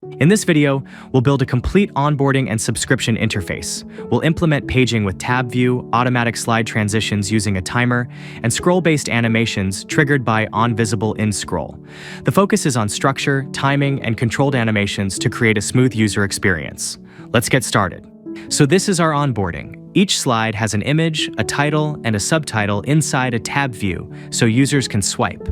In this video, we'll build a complete onboarding and subscription interface. We'll implement paging with tab view, automatic slide transitions using a timer, and scroll-based animations triggered by onVisible in scroll. The focus is on structure, timing, and controlled animations to create a smooth user experience. Let's get started. So this is our onboarding. Each slide has an image, a title, and a subtitle inside a tab view so users can swipe.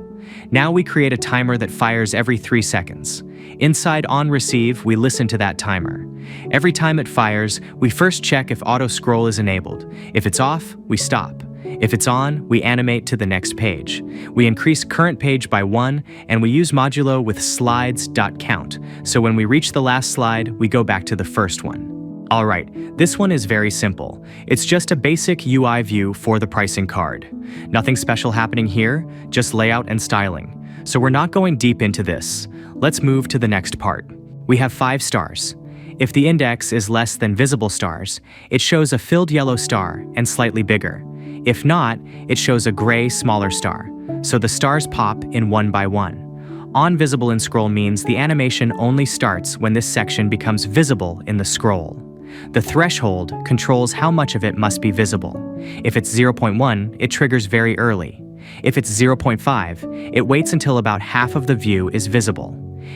Now we create a timer that fires every 3 seconds. Inside onReceive, we listen to that timer. Every time it fires, we first check if auto scroll is enabled. If it's off, we stop. If it's on, we animate to the next page. We increase current page by 1, and we use modulo with slides.count. So when we reach the last slide, we go back to the first one. Alright, this one is very simple. It's just a basic UI view for the pricing card. Nothing special happening here, just layout and styling. So we're not going deep into this. Let's move to the next part. We have 5 stars. If the index is less than visible stars, it shows a filled yellow star and slightly bigger. If not, it shows a gray, smaller star. So the stars pop in one by one. onVisible in scroll means the animation only starts when this section becomes visible in the scroll. The threshold controls how much of it must be visible. If it's 0.1, it triggers very early. If it's 0.5, it waits until about half of the view is visible.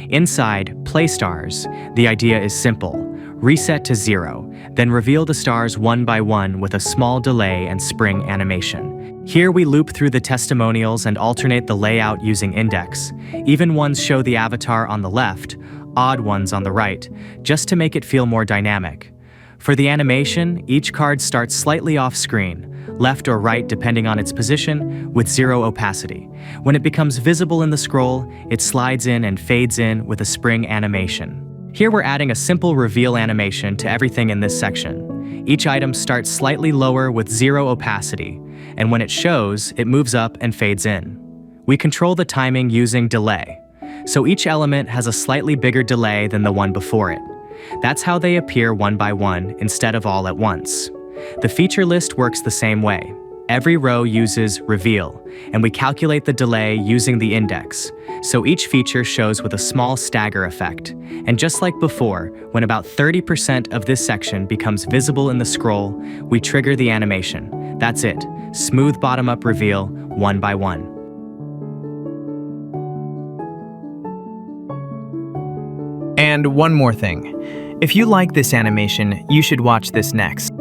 Inside Play Stars, the idea is simple. Reset to 0, then reveal the stars one by one with a small delay and spring animation. Here we loop through the testimonials and alternate the layout using index. Even ones show the avatar on the left, odd ones on the right, just to make it feel more dynamic. For the animation, each card starts slightly off screen, left or right depending on its position, with 0 opacity. When it becomes visible in the scroll, it slides in and fades in with a spring animation. Here we're adding a simple reveal animation to everything in this section. Each item starts slightly lower with 0 opacity, and when it shows, it moves up and fades in. We control the timing using delay, so each element has a slightly bigger delay than the one before it. That's how they appear one by one instead of all at once. The feature list works the same way. Every row uses reveal, and we calculate the delay using the index, so each feature shows with a small stagger effect. And just like before, when about 30% of this section becomes visible in the scroll, we trigger the animation. That's it. Smooth bottom-up reveal, one by one. And one more thing. If you like this animation, you should watch this next.